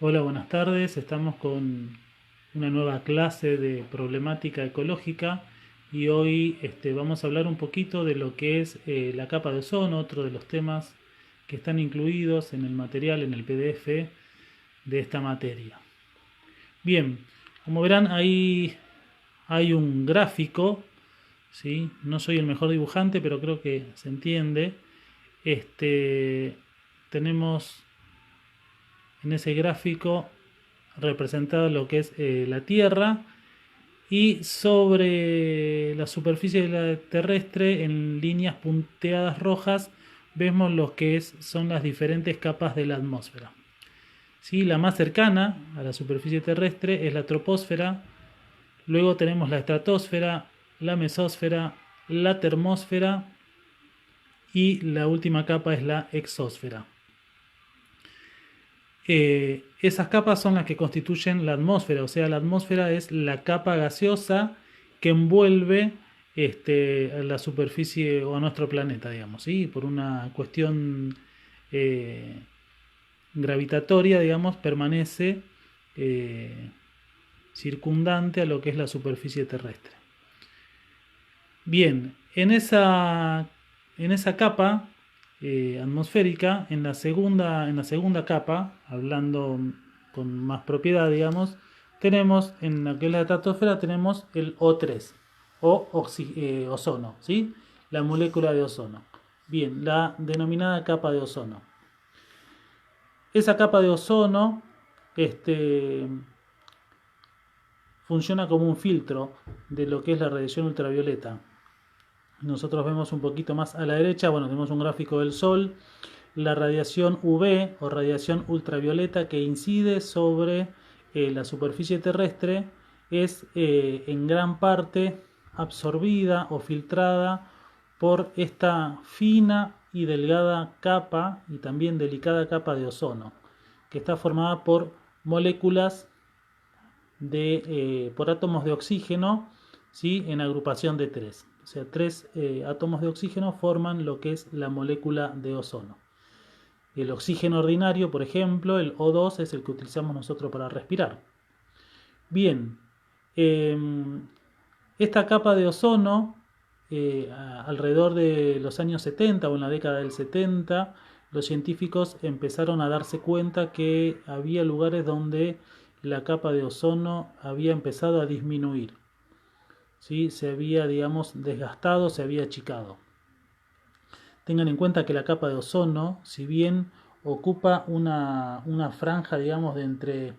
Hola, buenas tardes. Estamos con una nueva clase de problemática ecológica y hoy vamos a hablar un poquito de lo que es la capa de ozono, otro de los temas que están incluidos en el material, en el PDF de esta materia. Bien, como verán ahí hay un gráfico, ¿sí? No soy el mejor dibujante, pero creo que se entiende. Tenemos en ese gráfico representado lo que es la Tierra y sobre la superficie terrestre en líneas punteadas rojas vemos lo que son las diferentes capas de la atmósfera. ¿Sí? La más cercana a la superficie terrestre es la troposfera, luego tenemos la estratosfera, la mesósfera, la termósfera y la última capa es la exósfera. Esas capas son las que constituyen la atmósfera, o sea, la atmósfera es la capa gaseosa que envuelve a la superficie o a nuestro planeta, digamos, ¿sí? Por una cuestión eh, gravitatoria, digamos, permanece circundante a lo que es la superficie terrestre. Bien, en esa capa atmosférica, en la segunda capa, hablando con más propiedad, digamos, tenemos en la que es la estratosfera tenemos el O3 o ozono, ¿sí? La molécula de ozono. Bien, la denominada capa de ozono. Esa capa de ozono funciona como un filtro de lo que es la radiación ultravioleta. Nosotros vemos un poquito más a la derecha, bueno, tenemos un gráfico del Sol, la radiación UV o radiación ultravioleta que incide sobre la superficie terrestre es en gran parte absorbida o filtrada por esta fina y delgada capa y también delicada capa de ozono, que está formada por moléculas por átomos de oxígeno, ¿sí? En agrupación de tres. O sea, tres átomos de oxígeno forman lo que es la molécula de ozono. El oxígeno ordinario, por ejemplo, el O2 es el que utilizamos nosotros para respirar. Bien, eh, esta capa de ozono, alrededor de los años 70 o en la década del 70, los científicos empezaron a darse cuenta que había lugares donde la capa de ozono había empezado a disminuir. ¿Sí? Se había, digamos, desgastado, se había achicado. Tengan en cuenta que la capa de ozono, si bien ocupa una franja, digamos, de entre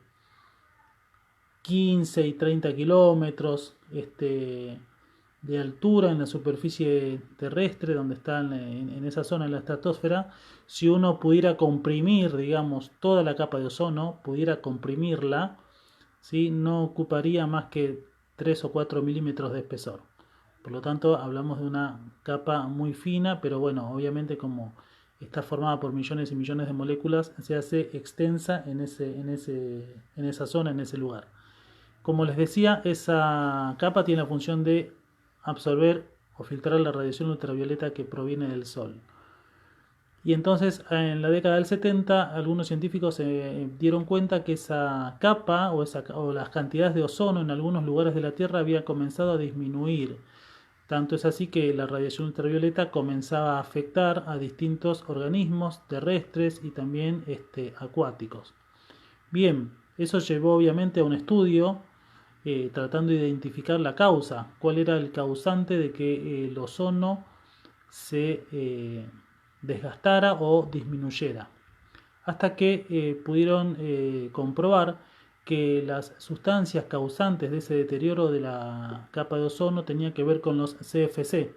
15 y 30 kilómetros de altura en la superficie terrestre, donde está en esa zona, en la estratosfera, si uno pudiera comprimir, digamos, toda la capa de ozono, pudiera comprimirla, ¿sí? No ocuparía más que 3 o 4 milímetros de espesor. Por lo tanto, hablamos de una capa muy fina, pero bueno, obviamente como está formada por millones y millones de moléculas, se hace extensa en esa zona, en ese lugar. Como les decía, esa capa tiene la función de absorber o filtrar la radiación ultravioleta que proviene del Sol. Y entonces en la década del 70 algunos científicos se dieron cuenta que esa capa o las cantidades de ozono en algunos lugares de la Tierra había comenzado a disminuir. Tanto es así que la radiación ultravioleta comenzaba a afectar a distintos organismos terrestres y también acuáticos. Bien, eso llevó obviamente a un estudio tratando de identificar la causa, cuál era el causante de que el ozono se desgastara o disminuyera, hasta que pudieron comprobar que las sustancias causantes de ese deterioro de la capa de ozono tenían que ver con los CFC,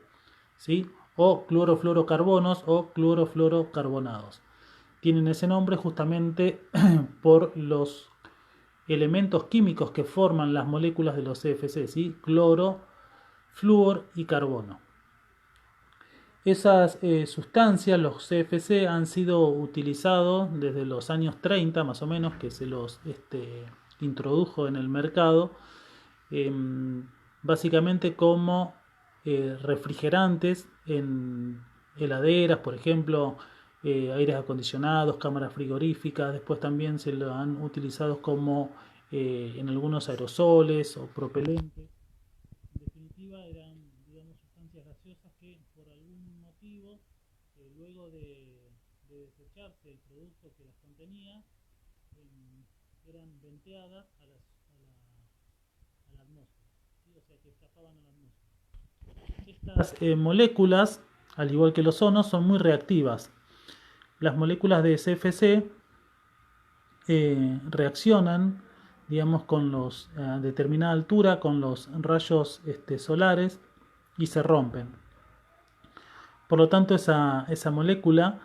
¿sí? O clorofluorocarbonos o clorofluorocarbonados. Tienen ese nombre justamente por los elementos químicos que forman las moléculas de los CFC, ¿sí? Cloro, flúor y carbono. Esas sustancias, los CFC, han sido utilizados desde los años 30 más o menos, que se los introdujo en el mercado, básicamente como refrigerantes en heladeras, por ejemplo, aires acondicionados, cámaras frigoríficas, después también se lo han utilizado como en algunos aerosoles o propelentes. En definitiva, eran, digamos, sustancias gaseosas que por algún motivo, luego de desecharse el producto que las contenía, eran venteadas a la atmósfera, ¿sí? O sea que escapaban a la atmósfera. Estas moléculas, al igual que el ozono, son muy reactivas. Las moléculas de CFC reaccionan, digamos, con los a determinada altura con los rayos solares y se rompen. Por lo tanto, esa molécula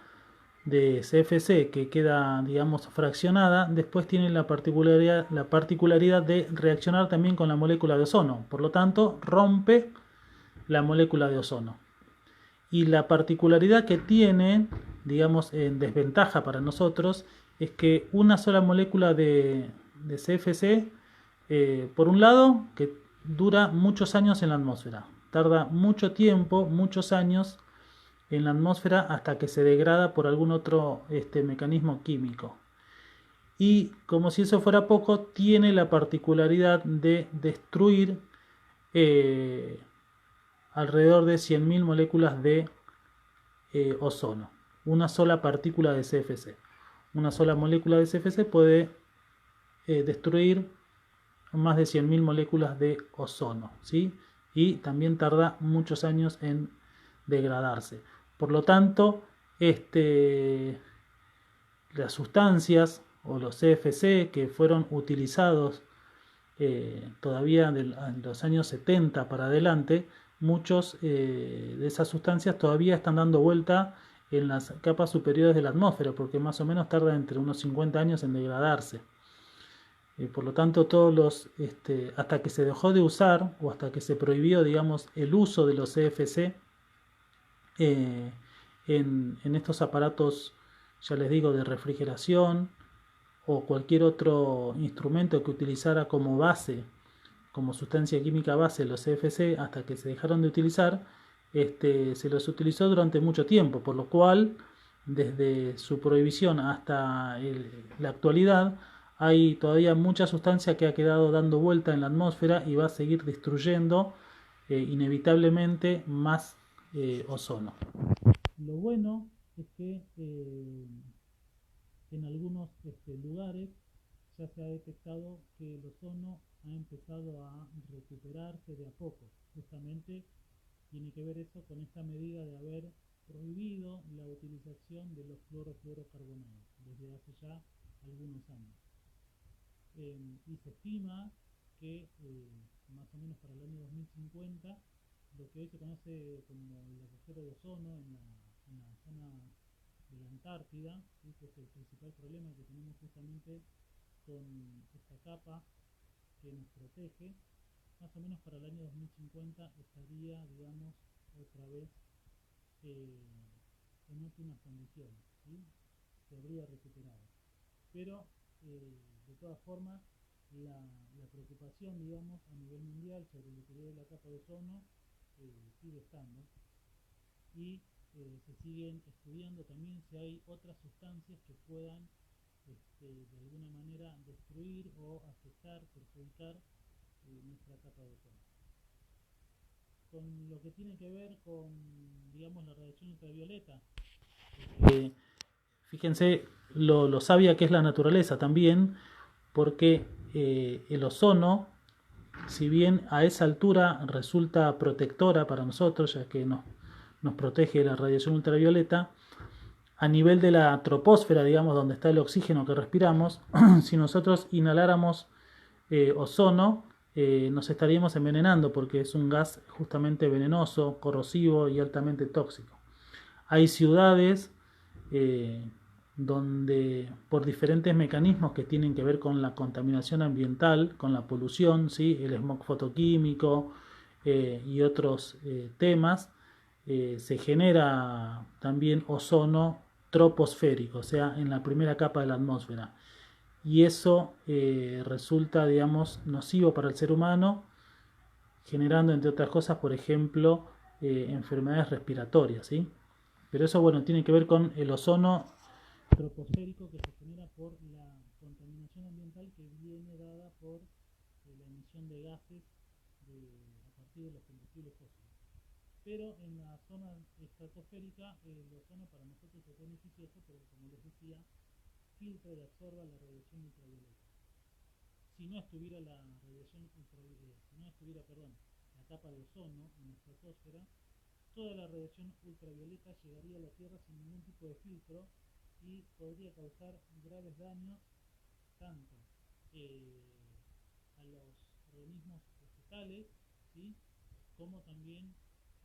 de CFC que queda, digamos, fraccionada, después tiene la particularidad de reaccionar también con la molécula de ozono. Por lo tanto, rompe la molécula de ozono. Y la particularidad que tiene, digamos, en desventaja para nosotros, es que una sola molécula de CFC, por un lado, que dura muchos años en la atmósfera. Tarda mucho tiempo, muchos años en la atmósfera hasta que se degrada por algún otro mecanismo químico. Y como si eso fuera poco, tiene la particularidad de destruir alrededor de 100.000 moléculas de ozono. Una sola partícula de CFC. Una sola molécula de CFC puede destruir más de 100.000 moléculas de ozono, ¿sí? Y también tarda muchos años en degradarse. Por lo tanto, las sustancias o los CFC que fueron utilizados todavía de los años 70 para adelante, muchos de esas sustancias todavía están dando vuelta en las capas superiores de la atmósfera, porque más o menos tarda entre unos 50 años en degradarse. Por lo tanto, hasta que se dejó de usar o hasta que se prohibió, digamos, el uso de los CFC en estos aparatos, ya les digo, de refrigeración o cualquier otro instrumento que utilizara como base, como sustancia química base los CFC, hasta que se dejaron de utilizar, se los utilizó durante mucho tiempo, por lo cual desde su prohibición hasta la actualidad hay todavía mucha sustancia que ha quedado dando vuelta en la atmósfera y va a seguir destruyendo inevitablemente más ozono. Lo bueno es que en algunos lugares ya se ha detectado que el ozono ha empezado a recuperarse de a poco. Justamente tiene que ver eso con esta medida de haber prohibido la utilización de los clorofluorocarbonados desde hace ya algunos años. Y se estima que más o menos para el año 2050 lo que hoy se conoce como el agujero de ozono en la zona de la Antártida, ¿sí? Que es el principal problema que tenemos justamente con esta capa que nos protege, más o menos para el año 2050 estaría, digamos, otra vez en óptimas condiciones, ¿sí? Se habría recuperado. Pero, de todas formas, la preocupación, digamos, a nivel mundial sobre el deterioro de la capa de ozono sigue estando y se siguen estudiando también si hay otras sustancias que puedan de alguna manera destruir o afectar, perjudicar nuestra capa de ozono. Con lo que tiene que ver con, digamos, la radiación ultravioleta, fíjense lo sabia que es la naturaleza también, porque el ozono, si bien a esa altura resulta protectora para nosotros, ya que nos protege de la radiación ultravioleta, a nivel de la troposfera, digamos, donde está el oxígeno que respiramos, si nosotros inhaláramos ozono, nos estaríamos envenenando porque es un gas justamente venenoso, corrosivo y altamente tóxico. Hay ciudades donde por diferentes mecanismos que tienen que ver con la contaminación ambiental, con la polución, ¿sí? El smog fotoquímico y otros temas, se genera también ozono troposférico, o sea, en la primera capa de la atmósfera. Y eso resulta, digamos, nocivo para el ser humano, generando, entre otras cosas, por ejemplo, enfermedades respiratorias, ¿sí? Pero eso, bueno, tiene que ver con el ozono troposférico que se genera por la contaminación ambiental que viene dada por la emisión de gases a partir de los combustibles fósiles. Pero en la zona estratosférica el ozono para nosotros es beneficioso porque, como les decía, filtra y absorba la radiación ultravioleta. Si no estuviera la radiación ultravioleta, si no estuviera, perdón, la capa de ozono en la estratosfera, toda la radiación ultravioleta llegaría a la Tierra sin ningún tipo de filtro y podría causar graves daños tanto a los organismos vegetales, ¿sí?, como también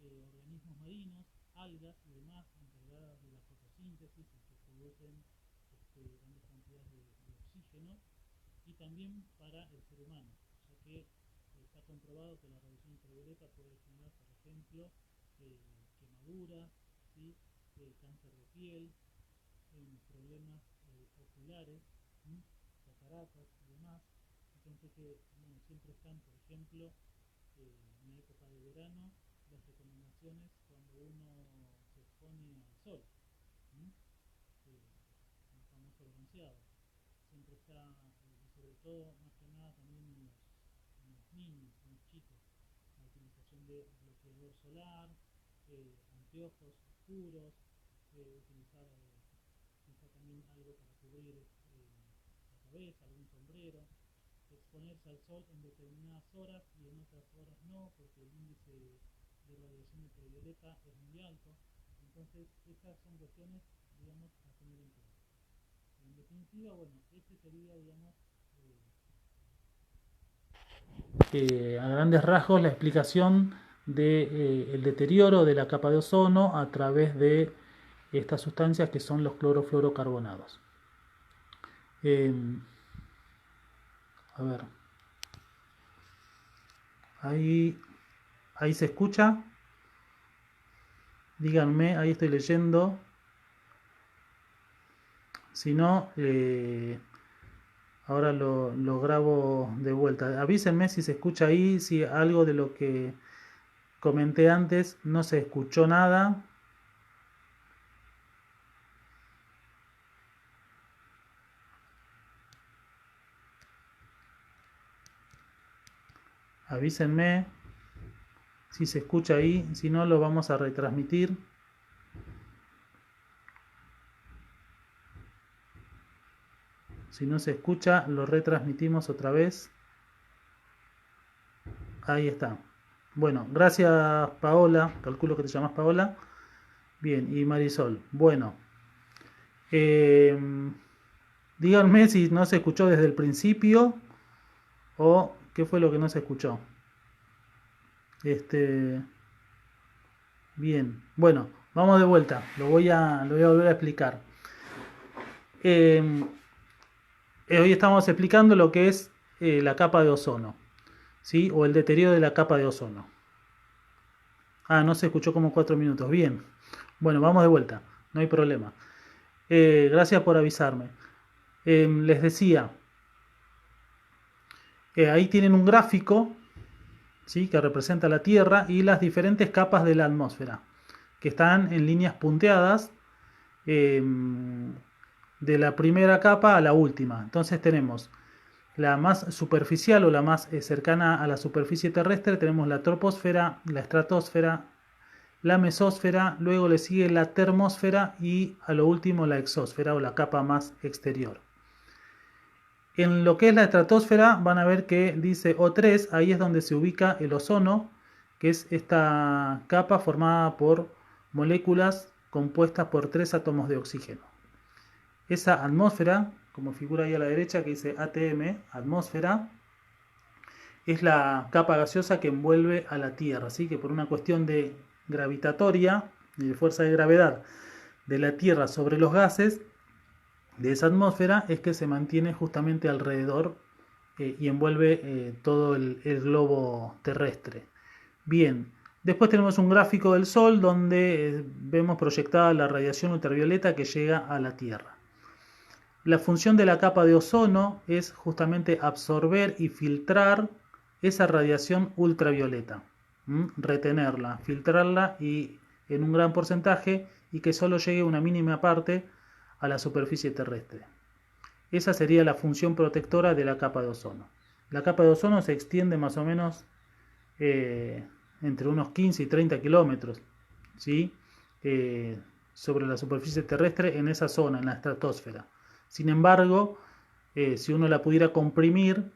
organismos marinos, algas y demás encargadas de la fotosíntesis y que producen grandes cantidades de oxígeno, y también para el ser humano, ya que está comprobado que la radiación ultravioleta puede generar, por ejemplo, quemaduras, ¿sí?, cáncer de piel, problemas oculares, cataratas y demás. Fíjense que siempre están, por ejemplo, en la época de verano, las recomendaciones cuando uno se expone al sol, el famoso bronceado. Siempre está, y sobre todo, más que nada, también en los niños, en los chicos, la utilización de bloqueador solar, anteojos oscuros, utilizar también algo para cubrir la cabeza, algún sombrero, exponerse al sol en determinadas horas y en otras horas no, porque el índice de radiación ultravioleta es muy alto. Entonces, estas son cuestiones, digamos, a tener en cuenta. En definitiva, bueno, este sería, digamos, a grandes rasgos la explicación del deterioro de la capa de ozono a través de estas sustancias que son los clorofluorocarbonados. A ver, ahí se escucha. Díganme, ahí estoy leyendo. Si no, ahora lo grabo de vuelta. Avísenme si se escucha ahí, si algo de lo que comenté antes no se escuchó nada. Avísenme si se escucha ahí, si no lo vamos a retransmitir. Si no se escucha, lo retransmitimos otra vez. Ahí está. Bueno, gracias Paola, calculo que te llamas Paola. Bien, y Marisol. Bueno, díganme si no se escuchó desde el principio o qué fue lo que no se escuchó. Bien, bueno, vamos de vuelta. Lo voy a volver a explicar. Hoy estamos explicando lo que es la capa de ozono, ¿sí? O el deterioro de la capa de ozono. No se escuchó como 4 minutos. Bien. Bueno, vamos de vuelta. No hay problema. Gracias por avisarme. Les decía, ahí tienen un gráfico, ¿sí?, que representa la Tierra y las diferentes capas de la atmósfera, que están en líneas punteadas de la primera capa a la última. Entonces tenemos la más superficial o la más cercana a la superficie terrestre, tenemos la troposfera, la estratosfera, la mesósfera, luego le sigue la termósfera y a lo último la exósfera o la capa más exterior. En lo que es la estratosfera van a ver que dice O3, ahí es donde se ubica el ozono, que es esta capa formada por moléculas compuestas por 3 átomos de oxígeno. Esa atmósfera, como figura ahí a la derecha que dice ATM, atmósfera, es la capa gaseosa que envuelve a la Tierra, así que por una cuestión de gravitatoria y de fuerza de gravedad de la Tierra sobre los gases de esa atmósfera es que se mantiene justamente alrededor y envuelve todo el globo terrestre. Bien, después tenemos un gráfico del Sol donde vemos proyectada la radiación ultravioleta que llega a la Tierra. La función de la capa de ozono es justamente absorber y filtrar esa radiación ultravioleta, retenerla, filtrarla y en un gran porcentaje y que solo llegue una mínima parte a la superficie terrestre. Esa sería la función protectora de la capa de ozono. La capa de ozono se extiende más o menos entre unos 15 y 30 kilómetros, ¿sí? Sobre la superficie terrestre en esa zona, en la estratosfera. Sin embargo, si uno la pudiera comprimir,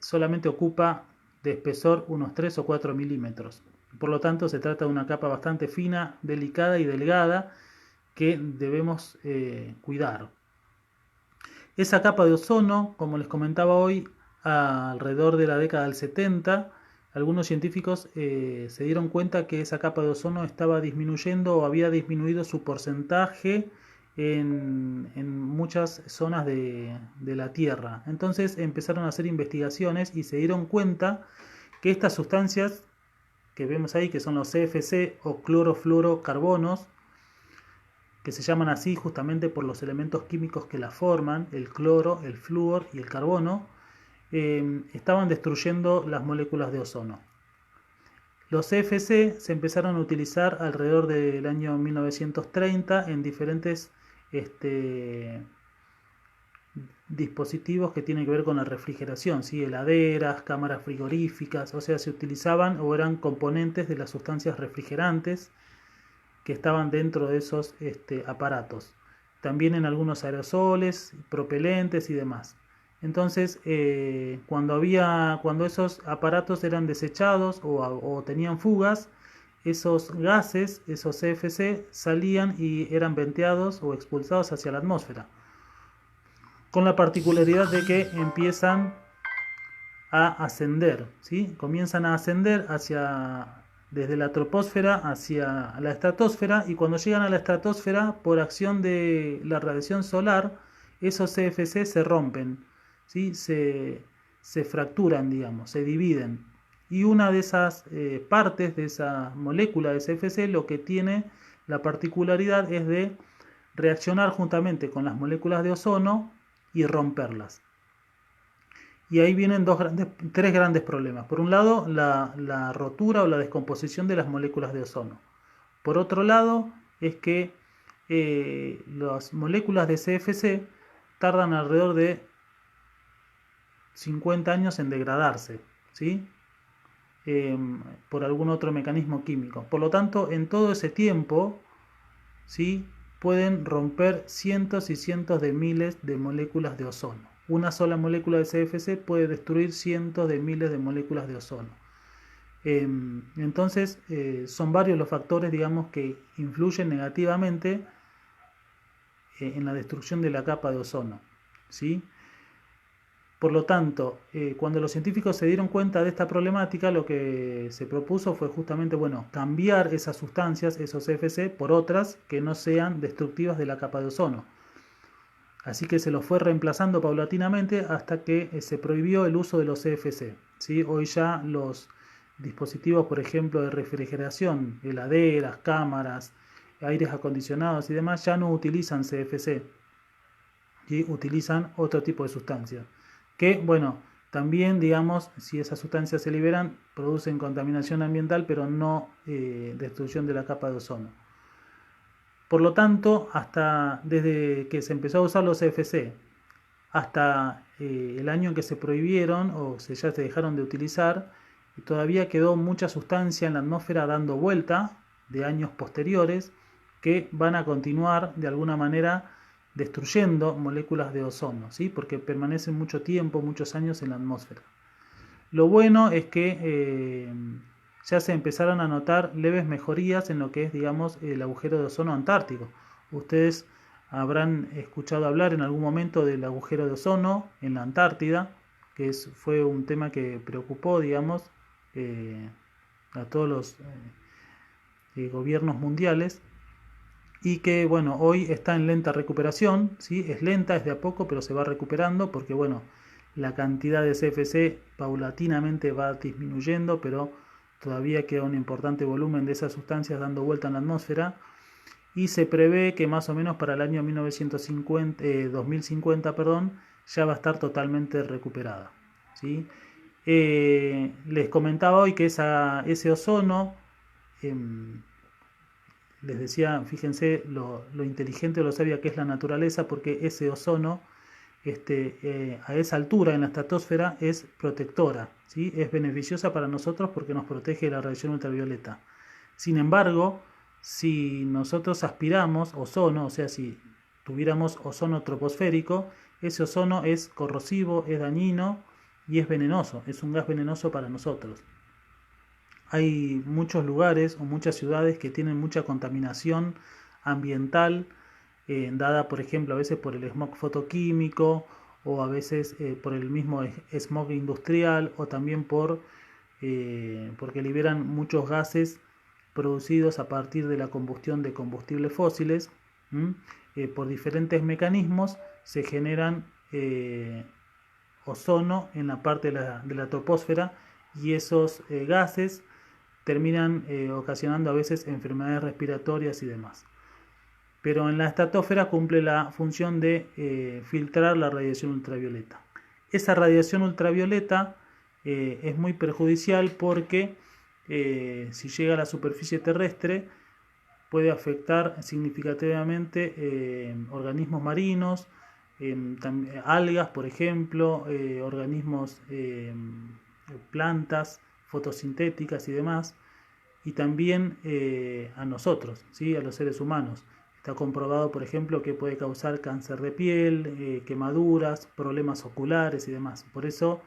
solamente ocupa de espesor unos 3 o 4 milímetros. Por lo tanto, se trata de una capa bastante fina, delicada y delgada que debemos cuidar. Esa capa de ozono, como les comentaba hoy, alrededor de la década del 70, algunos científicos se dieron cuenta que esa capa de ozono estaba disminuyendo o había disminuido su porcentaje en muchas zonas de la Tierra. Entonces empezaron a hacer investigaciones y se dieron cuenta que estas sustancias que vemos ahí, que son los CFC o clorofluorocarbonos, que se llaman así justamente por los elementos químicos que la forman, el cloro, el flúor y el carbono, estaban destruyendo las moléculas de ozono. Los CFC se empezaron a utilizar alrededor del año 1930 en diferentes dispositivos que tienen que ver con la refrigeración, ¿sí? Heladeras, cámaras frigoríficas, o sea, se utilizaban o eran componentes de las sustancias refrigerantes que estaban dentro de esos aparatos. También en algunos aerosoles, propelentes y demás. Entonces, cuando esos aparatos eran desechados o tenían fugas, esos gases, esos CFC, salían y eran venteados o expulsados hacia la atmósfera. Con la particularidad de que empiezan a ascender, ¿sí? Comienzan a ascender desde la troposfera hacia la estratosfera, y cuando llegan a la estratosfera, por acción de la radiación solar, esos CFC se rompen, ¿sí? Se fracturan, digamos, se dividen. Y una de esas partes de esa molécula de CFC lo que tiene la particularidad es de reaccionar juntamente con las moléculas de ozono y romperlas. Y ahí vienen tres grandes problemas. Por un lado, la rotura o la descomposición de las moléculas de ozono. Por otro lado, es que las moléculas de CFC tardan alrededor de 50 años en degradarse, ¿sí? Por algún otro mecanismo químico. Por lo tanto, en todo ese tiempo, ¿sí?, pueden romper cientos y cientos de miles de moléculas de ozono. Una sola molécula de CFC puede destruir cientos de miles de moléculas de ozono. Entonces, son varios los factores, digamos, que influyen negativamente en la destrucción de la capa de ozono, ¿sí? Por lo tanto, cuando los científicos se dieron cuenta de esta problemática, lo que se propuso fue justamente, bueno, cambiar esas sustancias, esos CFC, por otras que no sean destructivas de la capa de ozono. Así que se los fue reemplazando paulatinamente hasta que se prohibió el uso de los CFC, ¿sí? Hoy ya los dispositivos, por ejemplo, de refrigeración, heladeras, cámaras, aires acondicionados y demás, ya no utilizan CFC, y utilizan otro tipo de sustancias. Que, bueno, también, digamos, si esas sustancias se liberan, producen contaminación ambiental, pero no destrucción de la capa de ozono. Por lo tanto, desde que se empezó a usar los CFC hasta el año en que se prohibieron o ya se dejaron de utilizar, todavía quedó mucha sustancia en la atmósfera dando vuelta de años posteriores que van a continuar de alguna manera destruyendo moléculas de ozono, ¿sí? Porque permanecen mucho tiempo, muchos años en la atmósfera. Lo bueno es que ya se empezaron a notar leves mejorías en lo que es, digamos, el agujero de ozono antártico. Ustedes habrán escuchado hablar en algún momento del agujero de ozono en la Antártida, que fue un tema que preocupó, digamos, a todos los gobiernos mundiales, y que, bueno, hoy está en lenta recuperación, ¿sí? Es lenta, es de a poco, pero se va recuperando porque, bueno, la cantidad de CFC paulatinamente va disminuyendo, pero todavía queda un importante volumen de esas sustancias dando vuelta en la atmósfera, y se prevé que más o menos para el año 2050, ya va a estar totalmente recuperada, ¿sí? Les comentaba hoy que ese ozono les decía, fíjense lo inteligente o lo sabia que es la naturaleza, porque ese ozono a esa altura en la estratosfera es protectora, ¿sí? Es beneficiosa para nosotros porque nos protege de la radiación ultravioleta. Sin embargo, si nosotros aspiramos ozono, o sea, si tuviéramos ozono troposférico, ese ozono es corrosivo, es dañino y es venenoso, es un gas venenoso para nosotros. Hay muchos lugares o muchas ciudades que tienen mucha contaminación ambiental, dada por ejemplo a veces por el smog fotoquímico o a veces por el mismo smog industrial o también porque liberan muchos gases producidos a partir de la combustión de combustibles fósiles. Por diferentes mecanismos se generan ozono en la parte de la troposfera y esos gases terminan ocasionando a veces enfermedades respiratorias y demás. Pero en la estratosfera cumple la función de filtrar la radiación ultravioleta. Esa radiación ultravioleta es muy perjudicial porque si llega a la superficie terrestre puede afectar significativamente organismos marinos, algas, por ejemplo, organismos, plantas fotosintéticas y demás, y también a nosotros, ¿sí? A los seres humanos. Está comprobado, por ejemplo, que puede causar cáncer de piel, quemaduras, problemas oculares y demás. Por eso,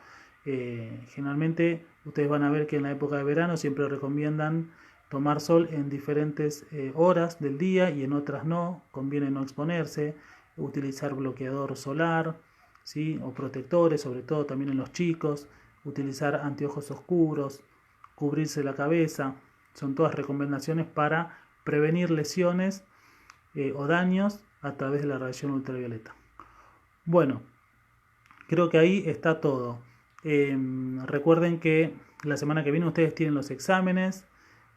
generalmente, ustedes van a ver que en la época de verano siempre recomiendan tomar sol en diferentes horas del día y en otras no. Conviene no exponerse, utilizar bloqueador solar, ¿sí? O protectores, sobre todo también en los chicos, utilizar anteojos oscuros, cubrirse la cabeza. Son todas recomendaciones para prevenir lesiones o daños a través de la radiación ultravioleta. Bueno, creo que ahí está todo. Recuerden que la semana que viene ustedes tienen los exámenes,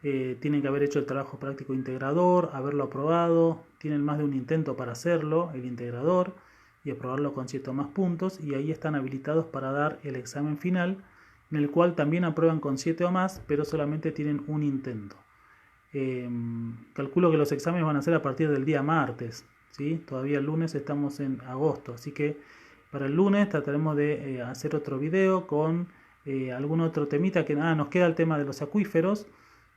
tienen que haber hecho el trabajo práctico integrador, haberlo aprobado, tienen más de un intento para hacerlo, el integrador, y aprobarlo con 7 o más puntos, y ahí están habilitados para dar el examen final, en el cual también aprueban con 7 o más, pero solamente tienen un intento. Calculo que los exámenes van a ser a partir del día martes, ¿sí? Todavía el lunes estamos en agosto, así que para el lunes trataremos de hacer otro video con algún otro temita que nos queda el tema de los acuíferos,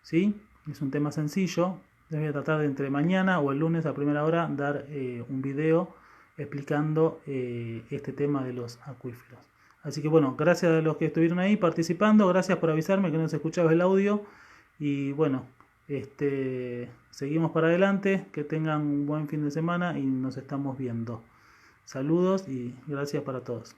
¿sí? Es un tema sencillo. Les voy a tratar de entre mañana o el lunes a primera hora dar un video explicando este tema de los acuíferos. Así que bueno, gracias a los que estuvieron ahí participando, gracias por avisarme que no se escuchaba el audio y bueno, seguimos para adelante, que tengan un buen fin de semana y nos estamos viendo. Saludos y gracias para todos.